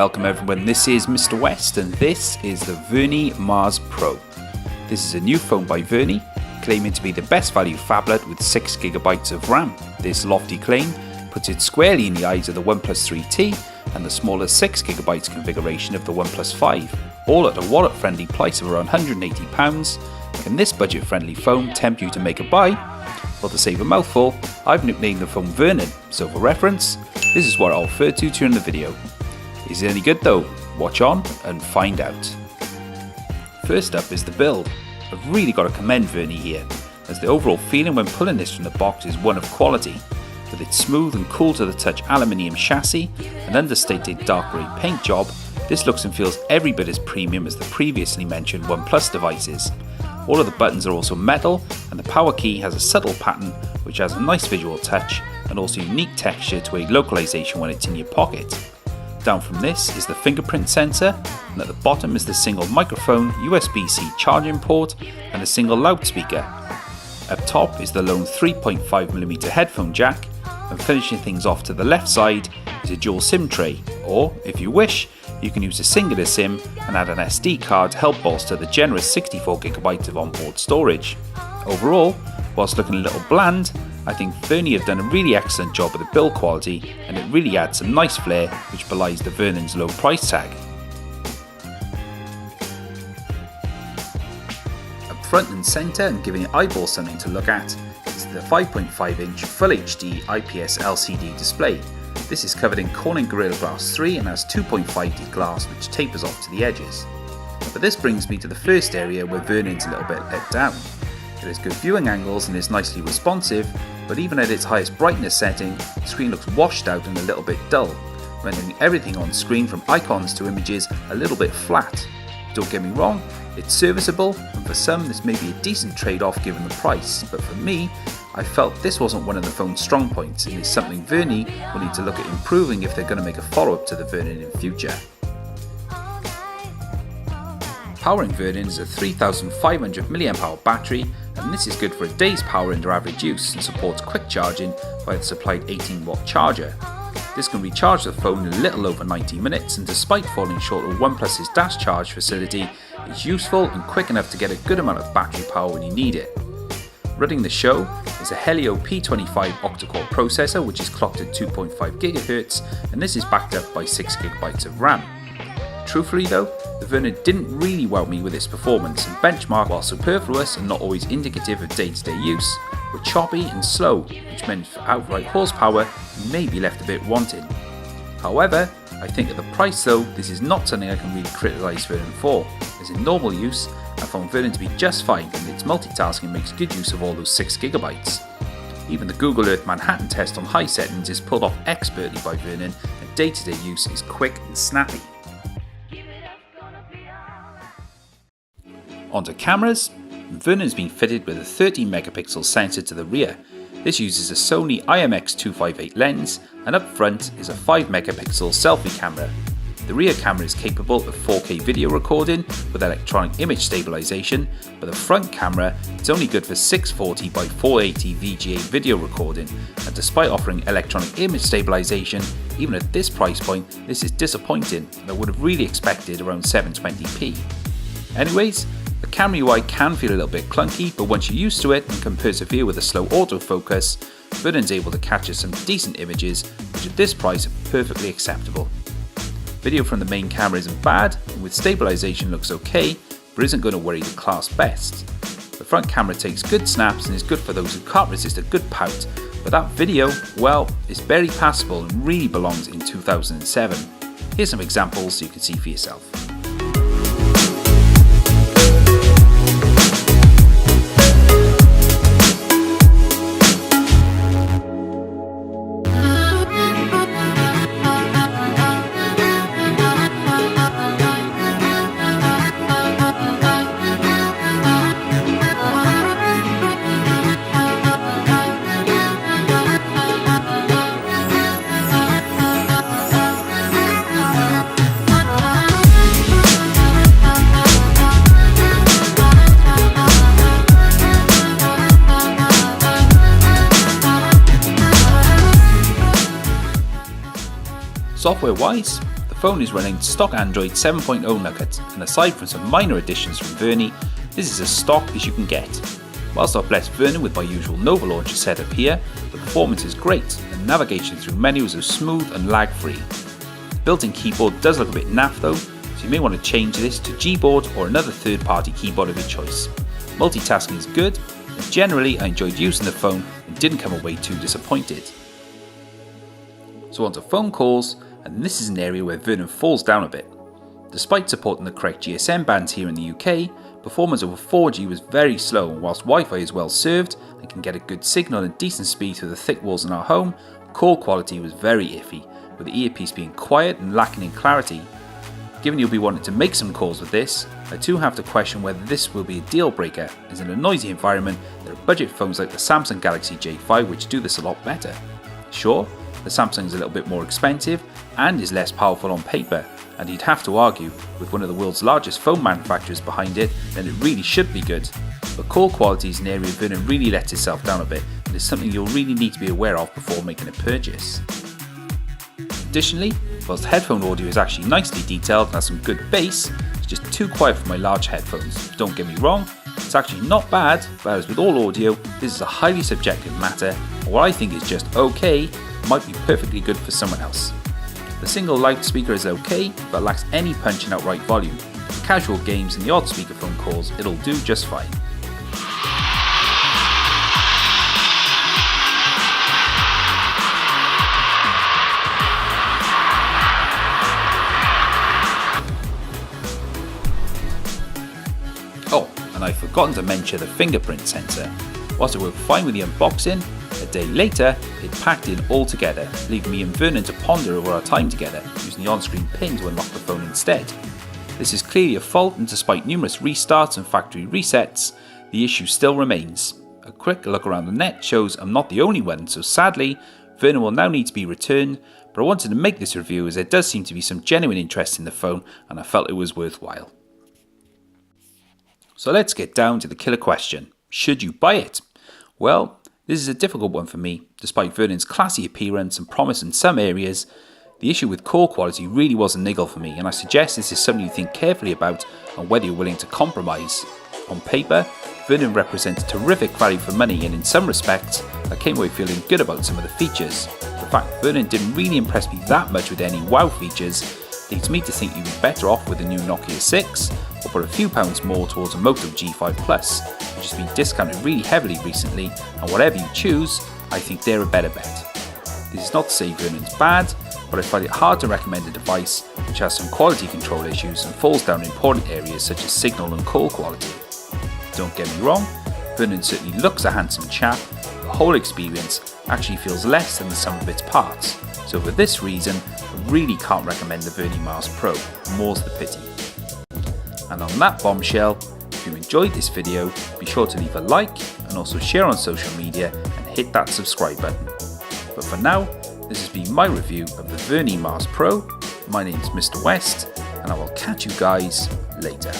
Welcome everyone, this is Mr. West and this is the Vernee Mars Pro. This is a new phone by Vernee, claiming to be the best value phablet with 6GB of RAM. This lofty claim puts it squarely in the eyes of the OnePlus 3T and the smaller 6GB configuration of the OnePlus 5, all at a wallet-friendly price of around £180. Can this budget-friendly phone tempt you to make a buy? Well, to save a mouthful, I've nicknamed the phone Vernon, so for reference, this is what I'll refer to during the video. Is it any good though? Watch on and find out. First up is the build. I've really got to commend Vernee here, as the overall feeling when pulling this from the box is one of quality. With its smooth and cool to the touch aluminium chassis and understated dark grey paint job, this looks and feels every bit as premium as the previously mentioned OnePlus devices. All of the buttons are also metal, and the power key has a subtle pattern which has a nice visual touch and also unique texture to aid localization when it's in your pocket. Down from this is the fingerprint sensor, and at the bottom is the single microphone, USB-C charging port and a single loudspeaker. Up top is the lone 3.5mm headphone jack, and finishing things off to the left side is a dual SIM tray, or if you wish, you can use a singular SIM and add an SD card to help bolster the generous 64GB of onboard storage. Overall, whilst looking a little bland, I think Vernee have done a really excellent job with the build quality, and it really adds some nice flair which belies the Vernon's low price tag. Up front and centre and giving your eyeballs something to look at is the 5.5-inch Full HD IPS LCD display. This is covered in Corning Gorilla Glass 3 and has 2.5D glass which tapers off to the edges. But this brings me to the first area where Vernon's a little bit let down. It has good viewing angles and is nicely responsive, but even at its highest brightness setting, the screen looks washed out and a little bit dull, rendering everything on screen from icons to images a little bit flat. Don't get me wrong, it's serviceable, and for some this may be a decent trade-off given the price, but for me, I felt this wasn't one of the phone's strong points and is something Vernee will need to look at improving if they're going to make a follow-up to the Vernon in future. Powering Vernon is a 3500mAh battery, and this is good for a day's power under average use and supports quick charging by the supplied 18W charger. This can recharge the phone in a little over 90 minutes, and despite falling short of OnePlus's dash charge facility, it's useful and quick enough to get a good amount of battery power when you need it. Running the show is a Helio P25 octa-core processor which is clocked at 2.5GHz, and this is backed up by 6GB of RAM. Truthfully though, the Vernon didn't really wow me with its performance, and benchmark, while superfluous and not always indicative of day-to-day use, were choppy and slow, which meant for outright horsepower you may be left a bit wanting. However, I think at the price though, this is not something I can really criticise Vernon for, as in normal use I found Vernon to be just fine, and its multitasking makes good use of all those 6GB. Even the Google Earth Manhattan test on high settings is pulled off expertly by Vernon, and day-to-day use is quick and snappy. Onto cameras, Vernon has been fitted with a 13MP sensor to the rear. This uses a Sony IMX258 lens, and up front is a 5MP selfie camera. The rear camera is capable of 4K video recording with electronic image stabilization, but the front camera is only good for 640x480 VGA video recording, and despite offering electronic image stabilization, even at this price point this is disappointing, and I would have really expected around 720p. Anyways, the camera UI can feel a little bit clunky, but once you're used to it and can persevere with a slow autofocus, Vernon's able to capture some decent images which at this price are perfectly acceptable. Video from the main camera isn't bad, and with stabilization looks okay, but isn't going to worry the class best. The front camera takes good snaps and is good for those who can't resist a good pout, but that video, well, is barely passable and really belongs in 2007. Here's some examples so you can see for yourself. Software wise, the phone is running stock Android 7.0 Nugget, and aside from some minor additions from Vernee, this is as stock as you can get. Whilst I've blessed Vernee with my usual Nova launcher setup here, the performance is great and navigation through menus is smooth and lag-free. The built-in keyboard does look a bit naff though, so you may want to change this to Gboard or another third-party keyboard of your choice. Multitasking is good, and generally I enjoyed using the phone and didn't come away too disappointed. So on to phone calls, and this is an area where Vernee falls down a bit. Despite supporting the correct GSM bands here in the UK, performance over 4G was very slow, and whilst Wi-Fi is well served and can get a good signal and decent speed through the thick walls in our home, call quality was very iffy, with the earpiece being quiet and lacking in clarity. Given you'll be wanting to make some calls with this, I too have to question whether this will be a deal breaker, as in a noisy environment there are budget phones like the Samsung Galaxy J5 which do this a lot better. Sure, the Samsung is a little bit more expensive and is less powerful on paper, and you'd have to argue, with one of the world's largest phone manufacturers behind it, then it really should be good. But call quality is an area Vernee really lets itself down a bit, and is something you'll really need to be aware of before making a purchase. Additionally, whilst headphone audio is actually nicely detailed and has some good bass, it's just too quiet for my large headphones. Don't get me wrong, it's actually not bad, but as with all audio, this is a highly subjective matter, and what I think is just okay might be perfectly good for someone else. The single loudspeaker is okay, but lacks any punch in outright volume. For casual games and the odd speakerphone calls, it'll do just fine. Oh, and I've forgotten to mention the fingerprint sensor. Whilst it worked fine with the unboxing, a day later it packed in altogether, leaving me and Vernee to ponder over our time together, using the on-screen pin to unlock the phone instead. This is clearly a fault, and despite numerous restarts and factory resets, the issue still remains. A quick look around the net shows I'm not the only one, so sadly Vernee will now need to be returned, but I wanted to make this review as there does seem to be some genuine interest in the phone and I felt it was worthwhile. So let's get down to the killer question. Should you buy it? Well, this is a difficult one for me. Despite Vernee's classy appearance and promise in some areas, the issue with call quality really was a niggle for me, and I suggest this is something you think carefully about and whether you're willing to compromise. On paper, Vernee represents terrific value for money, and in some respects, I came away feeling good about some of the features. The fact Vernee didn't really impress me that much with any wow features leads me to think you'd be better off with a new Nokia 6, or put a few pounds more towards a Moto G5 Plus, which has been discounted really heavily recently, and whatever you choose, I think they're a better bet. This is not to say Vernee's bad, but I find it hard to recommend a device which has some quality control issues and falls down in important areas such as signal and call quality. Don't get me wrong, Vernee certainly looks a handsome chap, but the whole experience actually feels less than the sum of its parts, so for this reason, I really can't recommend the Vernee Mars Pro, more's the pity. And on that bombshell, if you enjoyed this video, be sure to leave a like and also share on social media and hit that subscribe button. But for now, this has been my review of the Vernee Mars Pro. My name is Mr. West, and I will catch you guys later.